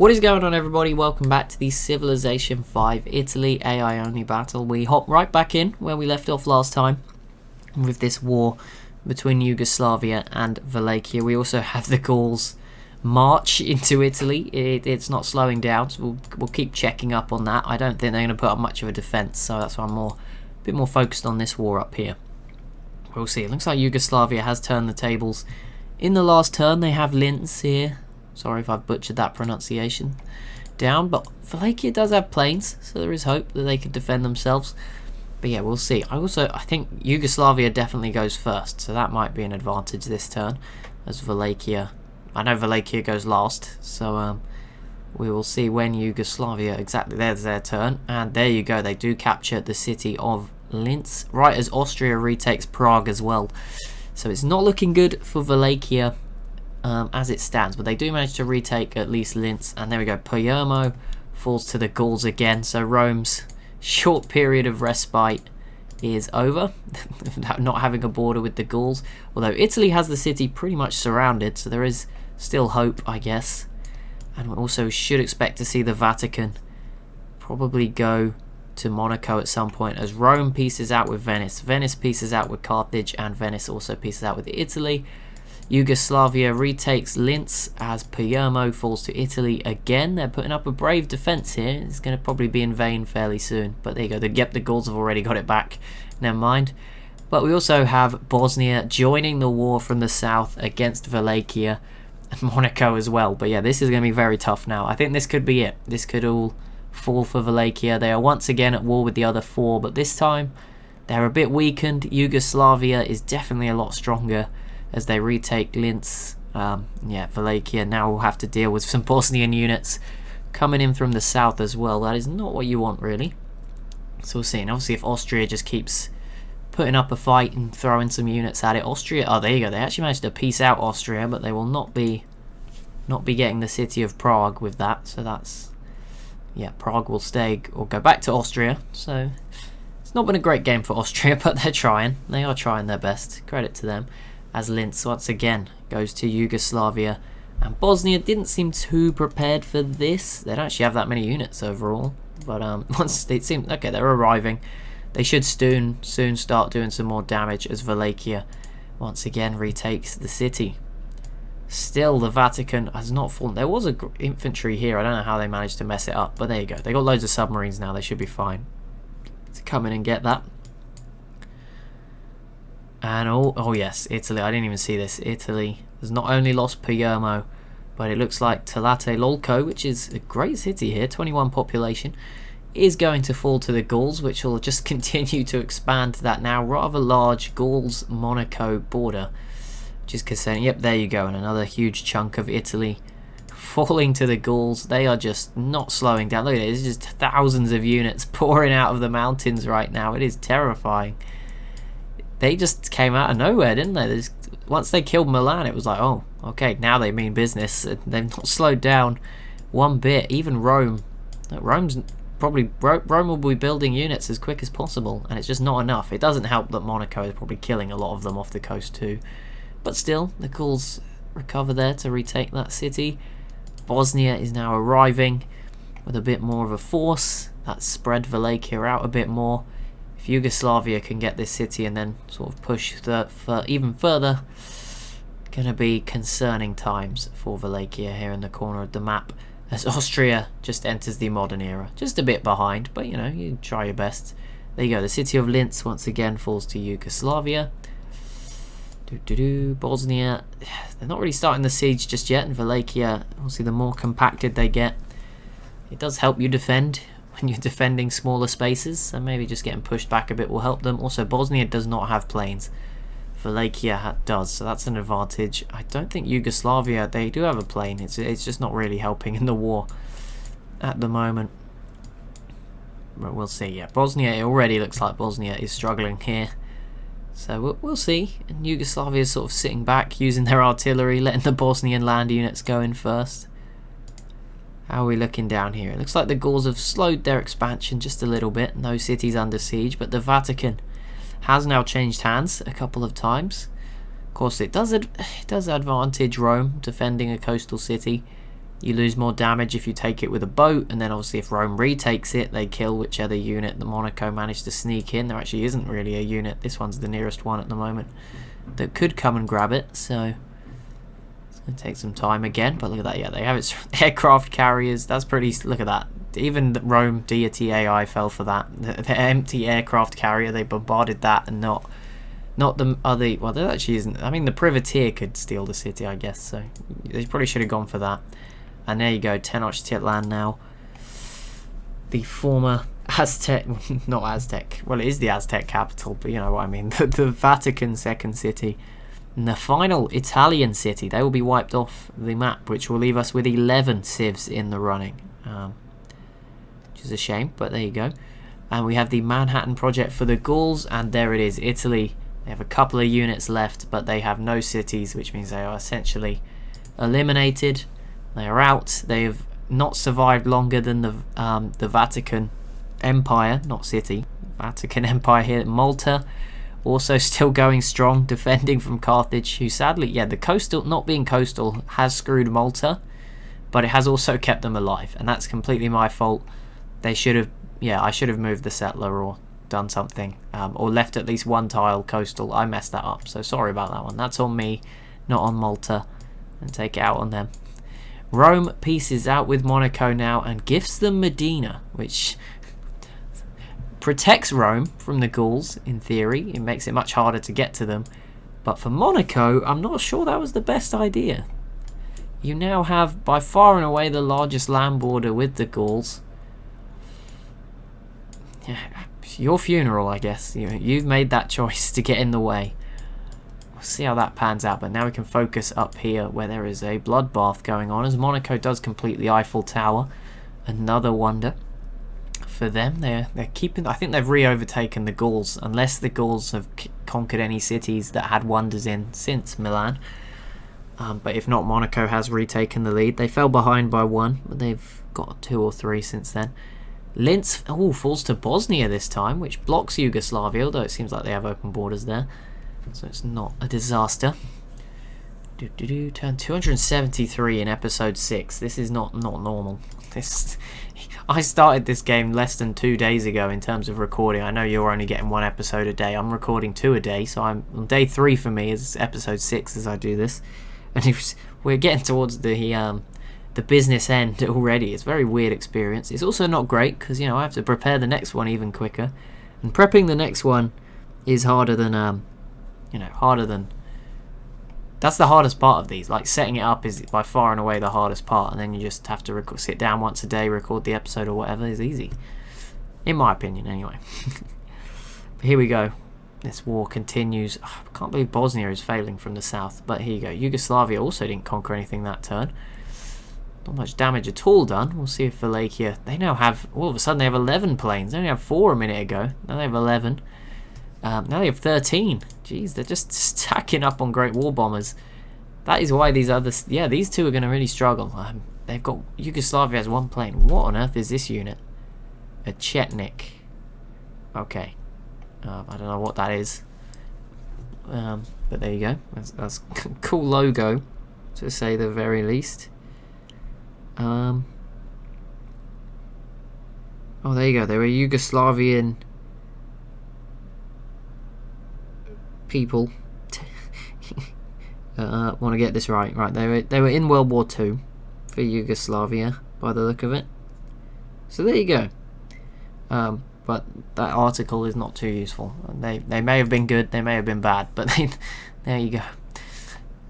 What is going on, everybody? Welcome back to the Civilization 5 Italy AI only battle. We hop right back in where we left off last time with this war between Yugoslavia and Wallachia. We also have the Gauls march into Italy. It's not slowing down, so we'll keep checking up on that. I don't think they're going to put up much of a defense, so that's why I'm a bit more focused on this war up here. We'll see. It looks like Yugoslavia has turned the tables. In the last turn, they have Linz here. Sorry if I've butchered that pronunciation down, but Wallachia does have planes, so there is hope that they could defend themselves. But yeah, we'll see. I think Yugoslavia definitely goes first, so that might be an advantage this turn, as Wallachia... I know Wallachia goes last, so we will see when Yugoslavia... Exactly, there's their turn, and there you go. They do capture the city of Linz, right as Austria retakes Prague as well. So it's not looking good for Wallachia as it stands, but they do manage to retake at least Linz, and there we go. Palermo falls to the Gauls again, so Rome's short period of respite is over, not having a border with the Gauls, although Italy has the city pretty much surrounded, so there is still hope, I guess. And we also should expect to see the Vatican probably go to Monaco at some point, as Rome pieces out with Venice, Venice pieces out with Carthage, and Venice also pieces out with Italy. Yugoslavia retakes Linz as Palermo falls to Italy again. They're putting up a brave defence here. It's going to probably be in vain fairly soon. But there you go. Yep, the Gauls have already got it back. Never mind. But we also have Bosnia joining the war from the south against Wallachia and Monaco as well. But yeah, this is going to be very tough now. I think this could be it. This could all fall for Wallachia. They are once again at war with the other four, but this time they're a bit weakened. Yugoslavia is definitely a lot stronger as they retake Linz. Yeah, Wallachia now will have to deal with some Bosnian units coming in from the south as well. That is not what you want, really. So we'll see. And obviously, if Austria just keeps putting up a fight and throwing some units at it, Austria... Oh, there you go. They actually managed to piece out Austria, but they will not be getting the city of Prague with that. So that's... Yeah, Prague will stay or go back to Austria. So it's not been a great game for Austria, but they're trying. They are trying their best. Credit to them. As Linz once again goes to Yugoslavia, and Bosnia didn't seem too prepared for this. They don't actually have that many units overall, but once it seemed okay, they're arriving. They should soon start doing some more damage as Wallachia once again retakes the city. Still, the Vatican has not fallen. There was a infantry here. I don't know how they managed to mess it up, but there you go. They got loads of submarines now. They should be fine to come in and get that. And oh yes, Italy. I didn't even see this. Italy has not only lost Palermo, but it looks like Tlatelolco, which is a great city here, 21 population, is going to fall to the Gauls, which will just continue to expand that now rather large Gauls-Monaco border, which is concerning. Yep, there you go, and another huge chunk of Italy falling to the Gauls. They are just not slowing down. Look at it, there's just thousands of units pouring out of the mountains right now. It is terrifying. They just came out of nowhere, didn't they? Once they killed Milan, it was like, oh, okay, now they mean business. They've not slowed down one bit. Even Rome. Rome will be building units as quick as possible, and it's just not enough. It doesn't help that Monaco is probably killing a lot of them off the coast too. But still, the Gauls recover there to retake that city. Bosnia is now arriving with a bit more of a force. That's spread Wallachia out a bit more. If Yugoslavia can get this city and then sort of push even further, gonna be concerning times for Wallachia here in the corner of the map, as Austria just enters the modern era. Just a bit behind, but you know, you try your best. There you go, the city of Linz once again falls to Yugoslavia. Bosnia, they're not really starting the siege just yet, and Wallachia, obviously the more compacted they get, it does help you defend when you're defending smaller spaces, so maybe just getting pushed back a bit will help them. Also, Bosnia does not have planes. Wallachia does, so that's an advantage. I don't think Yugoslavia, they do have a plane. It's just not really helping in the war at the moment. But we'll see. Yeah, Bosnia, it already looks like Bosnia is struggling here. So we'll see. And Yugoslavia is sort of sitting back, using their artillery, letting the Bosnian land units go in first. How are we looking down here? It looks like the Gauls have slowed their expansion just a little bit. No cities under siege, but the Vatican has now changed hands a couple of times. Of course, it does advantage Rome defending a coastal city, You lose more damage if you take it with a boat, and then obviously if Rome retakes it, they kill whichever unit that Monaco managed to sneak in. There actually isn't really a unit, this one's the nearest one at the moment, that could come and grab it, so it's going to take some time again. But look at that, yeah, they have its aircraft carriers, that's pretty, look at that. Even the Rome deity AI fell for that. The empty aircraft carrier, they bombarded that, and not the other, well, there actually isn't, I mean the privateer could steal the city, I guess, so they probably should have gone for that. And there you go, Tenochtitlan now. The former Aztec, not Aztec, well it is the Aztec capital, but you know what I mean, the Vatican second city. And the final Italian city, they will be wiped off the map, which will leave us with 11 civs in the running. Which is a shame, but there you go. And we have the Manhattan project for the Gauls, and there it is, Italy. They have a couple of units left, but they have no cities, which means they are essentially eliminated. They are out. They have not survived longer than the Vatican Empire, not city. Vatican Empire here. Malta, also still going strong, defending from Carthage, who sadly, yeah, the coastal, not being coastal, has screwed Malta, but it has also kept them alive, and that's completely my fault. They should have, yeah, I should have moved the settler or done something, or left at least one tile coastal. I messed that up, so sorry about that one. That's on me, not on Malta, and take it out on them. Rome pieces out with Monaco now and gifts them Medina, which protects Rome from the Gauls, in theory. It makes it much harder to get to them. But for Monaco, I'm not sure that was the best idea. You now have, by far and away, the largest land border with the Gauls. Your funeral, I guess. You've made that choice to get in the way. We'll see how that pans out, but now we can focus up here where there is a bloodbath going on as Monaco does complete the Eiffel Tower. Another wonder for them. They're keeping, I think they've re-overtaken the Gauls, unless the Gauls have conquered any cities that had wonders in since Milan. But if not, Monaco has retaken the lead. They fell behind by 1, but they've got 2 or 3 since then. Linz falls to Bosnia this time, which blocks Yugoslavia, although it seems like they have open borders there. So it's not a disaster. Turn 273 in episode 6. This is not normal. I started this game less than 2 days ago in terms of recording. I know you're only getting 1 episode a day. I'm recording 2 a day, so I'm on day 3 for me is episode 6 as I do this. And we're getting towards the business end already. It's a very weird experience. It's also not great because, you know, I have to prepare the next one even quicker. And prepping the next one is harder than that's the hardest part of these. Like, setting it up is by far and away the hardest part, and then you just have to sit down once a day, record the episode or whatever is easy, in my opinion anyway. But here we go. This war continues. I can't believe Bosnia is failing from the south, but here you go. Yugoslavia also didn't conquer anything that turn. Not much damage at all done. We'll see if Wallachia, they now have, all of a sudden they have 11 planes. They only have 4 a minute ago. Now they have 11. Now they have 13. Jeez, they're just stacking up on great war bombers. That is why these others, yeah, these two are going to really struggle. They've got, Yugoslavia has 1 plane. What on earth is this unit? A Chetnik. Okay. I don't know what that is. But there you go. That's a cool logo, to say the very least. Oh, there you go. They were Yugoslavian people. Want to get this right. Right, they were in World War II for Yugoslavia, by the look of it. So there you go. But that article is not too useful. They may have been good, they may have been bad, but there you go.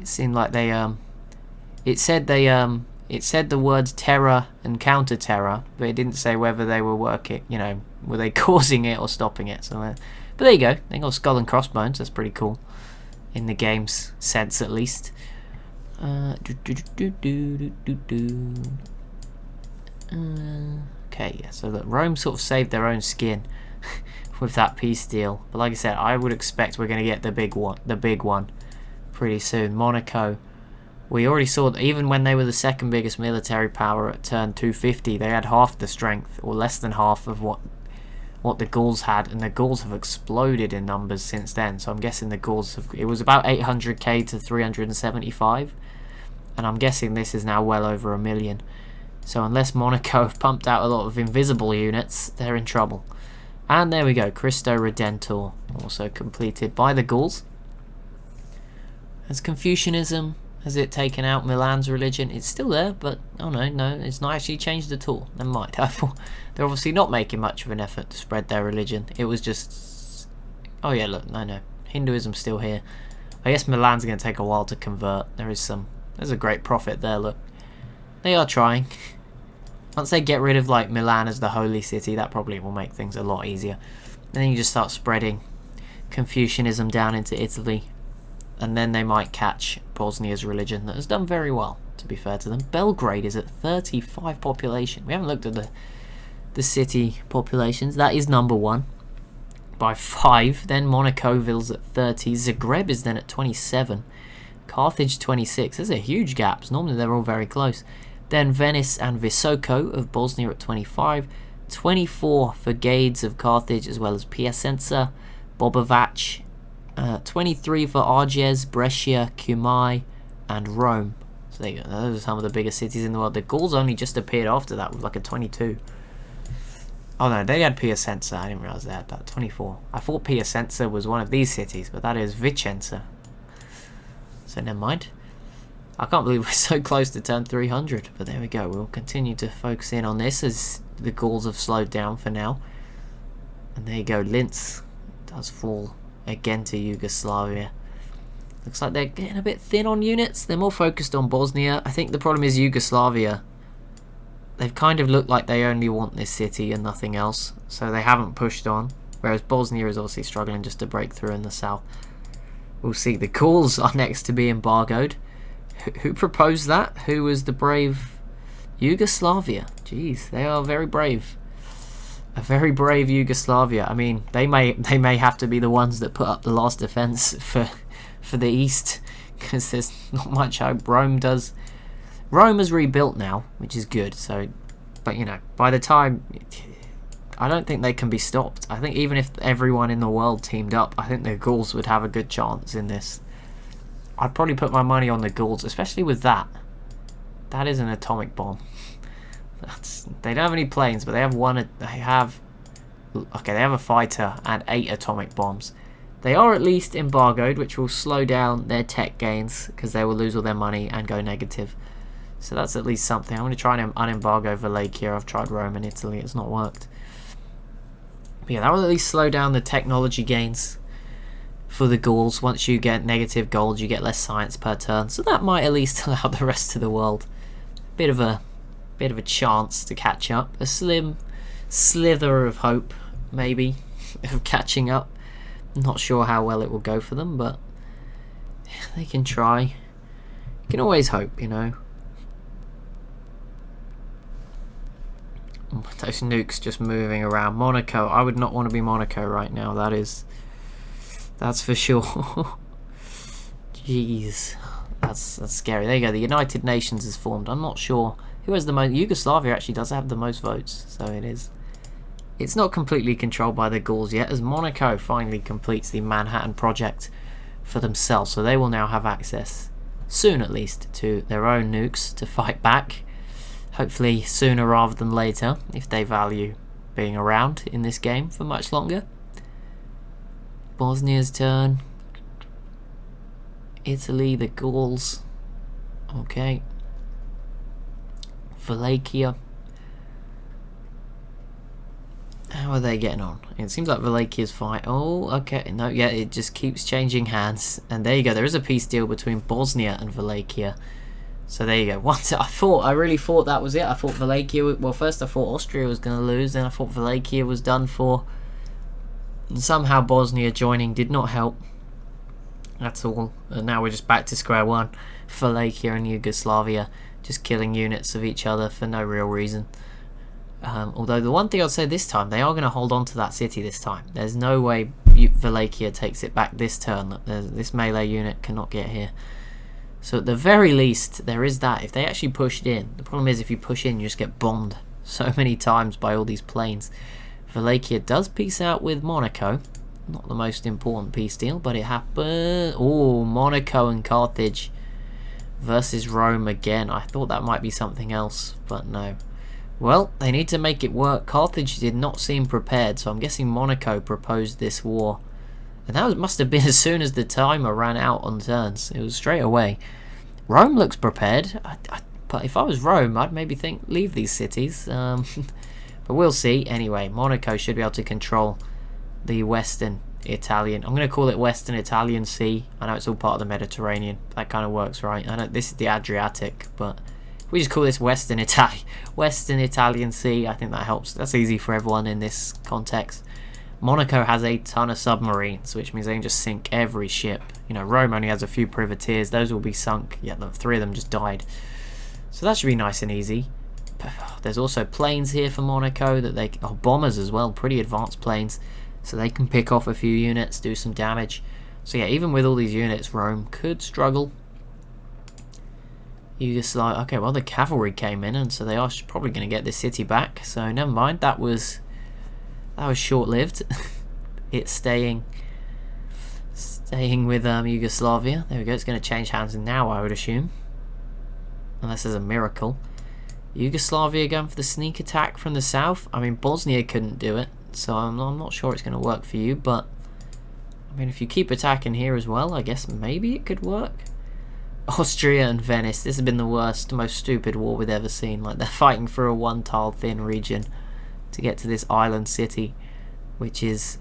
It seemed like they it said the words terror and counter-terror, but it didn't say whether they were working, you know, were they causing it or stopping it. So, but there you go. They got skull and crossbones. That's pretty cool, in the game's sense at least. Okay, yeah. So that Rome sort of saved their own skin with that peace deal. But like I said, I would expect we're going to get the big one, pretty soon. Monaco. We already saw that even when they were the second biggest military power at turn 250, they had half the strength, or less than half of what the Gauls had, and the Gauls have exploded in numbers since then. So I'm guessing the Gauls have, it was about 800k to 375, and I'm guessing this is now well over 1 million. So unless Monaco have pumped out a lot of invisible units, they're in trouble. And there we go, Cristo Redentor, also completed by the Gauls. Has Confucianism, has it taken out Milan's religion? It's still there, but oh no, it's not actually changed at all. Never mind. I thought they're obviously not making much of an effort to spread their religion. It was just, oh yeah, look, no, Hinduism's still here. I guess Milan's going to take a while to convert. There's a great prophet there, look. They are trying. Once they get rid of like Milan as the holy city, that probably will make things a lot easier. And then you just start spreading Confucianism down into Italy. And then they might catch Bosnia's religion that has done very well, to be fair to them. Belgrade is at 35 population. We haven't looked at the city populations. That is number 1 by 5. Then Monacoville's at 30. Zagreb is then at 27. Carthage 26. There's a huge gap. Normally they're all very close. Then Venice and Visoko of Bosnia at 25. 24 for Gades of Carthage, as well as Piacenza, Bobovac. 23 for Arges, Brescia, Cumae, and Rome. So there you go. Those are some of the biggest cities in the world. The Gauls only just appeared after that with like a 22. Oh no, they had Piacenza. I didn't realise they had that. 24. I thought Piacenza was one of these cities, but that is Vicenza. So never mind. I can't believe we're so close to turn 300, but there we go. We'll continue to focus in on this as the Gauls have slowed down for now. And there you go, Linz does fall again to Yugoslavia. Looks like they're getting a bit thin on units. They're more focused on Bosnia. I think the problem is Yugoslavia. They've kind of looked like they only want this city and nothing else, so they haven't pushed on. Whereas Bosnia is obviously struggling just to break through in the south. We'll see. The Gauls are next to be embargoed. Who proposed that? Who was the brave? Yugoslavia. Jeez, they are very brave. A very brave Yugoslavia. I mean, they may have to be the ones that put up the last defense for the East, because there's not much hope. Rome has rebuilt now, which is good. So, but you know, by the time, I don't think they can be stopped. I think even if everyone in the world teamed up, I think the Gauls would have a good chance in this. I'd probably put my money on the Gauls, especially with that. That is an atomic bomb. They don't have any planes, but they have one. They have a fighter and 8 atomic bombs. They are at least embargoed, which will slow down their tech gains because they will lose all their money and go negative. So that's at least something. I'm going to try and unembargo Wallachia. I've tried Rome and Italy. It's not worked. But yeah, that will at least slow down the technology gains for the Gauls. Once you get negative gold, you get less science per turn. So that might at least allow the rest of the world bit of a chance to catch up. A slim slither of hope, maybe, of catching up. Not sure how well it will go for them, but they can try. You can always hope, you know. Those nukes just moving around. Monaco. I would not want to be Monaco right now. That's for sure. Jeez. That's scary. There you go. The United Nations is formed. I'm not sure who has the most. Yugoslavia actually does have the most votes, so it is. It's not completely controlled by the Gauls yet, as Monaco finally completes the Manhattan Project for themselves. So they will now have access, soon at least, to their own nukes to fight back. Hopefully sooner rather than later, if they value being around in this game for much longer. Bosnia's turn. Italy, the Gauls. Okay. Wallachia. How are they getting on? It seems like Wallachia's fine. Oh, okay. No, yeah, it just keeps changing hands. And there you go. There is a peace deal between Bosnia and Wallachia. So there you go. Once I really thought that was it. I thought Wallachia. Well, first I thought Austria was going to lose. Then I thought Wallachia was done for. And somehow Bosnia joining did not help. That's all. And now we're just back to square one. Wallachia and Yugoslavia just killing units of each other for no real reason. Although the one thing I'd say this time, they are going to hold on to that city this time. There's no way Wallachia takes it back this turn. This melee unit cannot get here. So at the very least, there is that. If they actually pushed in, the problem is if you push in, you just get bombed so many times by all these planes. Wallachia does peace out with Monaco. Not the most important peace deal, but it happened. Oh, Monaco and Carthage versus Rome again. I thought that might be something else, but no. Well, they need to make it work. Carthage did not seem prepared, so I'm guessing Monaco proposed this war. And that must have been as soon as the timer ran out on turns. It was straight away. Rome looks prepared, but if I was Rome, I'd maybe think leave these cities. But we'll see. Anyway, Monaco should be able to control the Western Italian. I'm going to call it Western Italian Sea. I know it's all part of the Mediterranean. That kind of works, right? I know this is the Adriatic, but we just call this Western Italian Sea. I think that helps. That's easy for everyone in this context. Monaco has a ton of submarines, which means they can just sink every ship. You know, Rome only has a few privateers. Those will be sunk. Yeah, the 3 of them just died. So that should be nice and easy. There's also planes here for Monaco that they... Oh, bombers as well. Pretty advanced planes. So they can pick off a few units, do some damage. So yeah, even with all these units, Rome could struggle. Yugoslavia... Okay, well, the cavalry came in, and so they are probably going to get this city back. So never mind. That was short-lived. It's staying with Yugoslavia. There we go. It's going to change hands now, I would assume. Unless there's a miracle. Yugoslavia going for the sneak attack from the south. I mean, Bosnia couldn't do it, so I'm not sure it's going to work for you. But I mean, if you keep attacking here as well, I guess maybe it could work. Austria and Venice. This has been the worst, most stupid war we've ever seen. Like, they're fighting for a one-tile thin region to get to this island city, which is,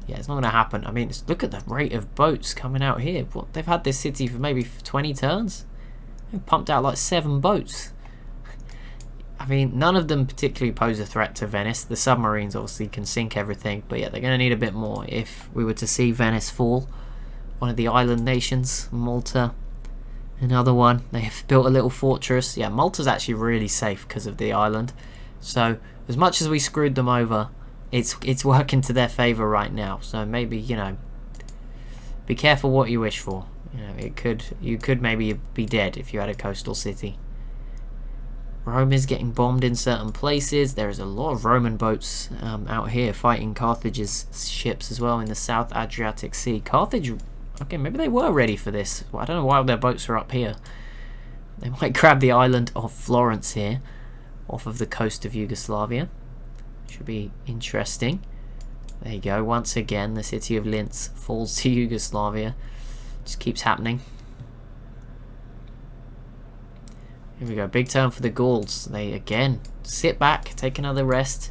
yeah, it's not going to happen. I mean, look at the rate of boats coming out here. What, they've had this city for maybe 20 turns. They've pumped out like 7 boats. I mean, none of them particularly pose a threat to Venice. The submarines obviously can sink everything, but yeah, they're going to need a bit more if we were to see Venice fall. One of the island nations, Malta, another one. They have built a little fortress. Yeah, Malta's actually really safe because of the island. So as much as we screwed them over, it's working to their favour right now. So maybe, you know, be careful what you wish for. You know, you could maybe be dead if you had a coastal city. Rome is getting bombed in certain places. There is a lot of Roman boats out here fighting Carthage's ships as well in the South Adriatic Sea. Carthage, okay, maybe they were ready for this. Well, I don't know why their boats are up here. They might grab the island of Florence here, off of the coast of Yugoslavia. Should be interesting. There you go. Once again, the city of Linz falls to Yugoslavia. Just keeps happening. Here we go. Big turn for the Gauls. They, again, sit back, take another rest,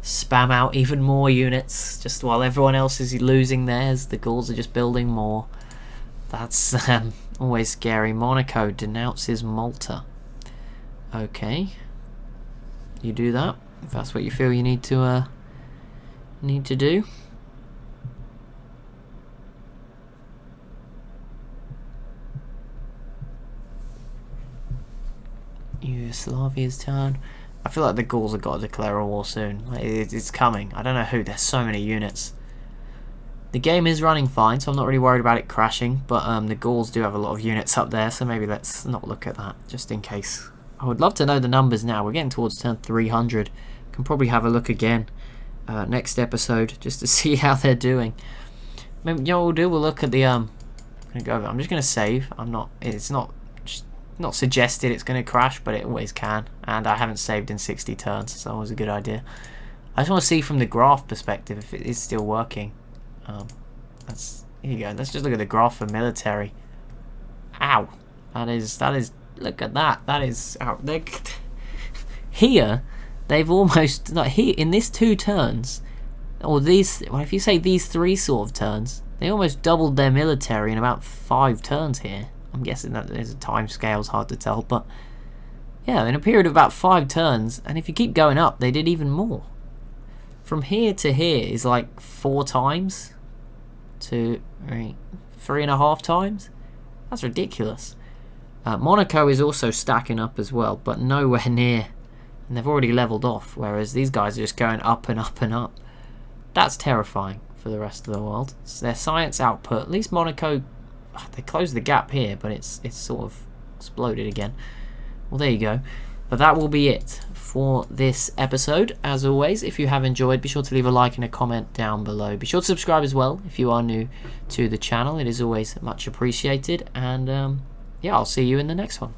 spam out even more units. Just while everyone else is losing theirs, the Gauls are just building more. That's always scary. Monaco denounces Malta. Okay. You do that, if that's what you feel you need to do. Yugoslavia's turn. I feel like the Gauls have got to declare a war soon. Like, it's coming. I don't know who. There's so many units. The game is running fine, so I'm not really worried about it crashing. But the Gauls do have a lot of units up there, so maybe let's not look at that, just in case. I would love to know the numbers now. We're getting towards turn 300. Can probably have a look again next episode just to see how they're doing. Maybe, you know what we'll do? We'll look at the I'm just gonna save. It's not suggested it's going to crash, but it always can, and I haven't saved in 60 turns, so that was a good idea. I just want to see from the graph perspective if it is still working. Here you go. Let's just look at the graph for military. Ow, that is look at that. That is here. They've almost, like, here in this 2 turns, or these. Well, if you say these 3 sort of turns, they almost doubled their military in about 5 turns here. I'm guessing that there's a time scale, it's hard to tell, but yeah, in a period of about 5 turns, and if you keep going up, they did even more. From here to here is like 4 times to 3.5 times. That's ridiculous. Monaco is also stacking up as well, but nowhere near, and they've already leveled off, whereas these guys are just going up and up and up. That's terrifying for the rest of the world. It's their science output, at least Monaco, they closed the gap here, but it's sort of exploded again. Well, there you go. But that will be it for this episode. As always, if you have enjoyed, be sure to leave a like and a comment down below. Be sure to subscribe as well if you are new to the channel. It is always much appreciated. And yeah, I'll see you in the next one.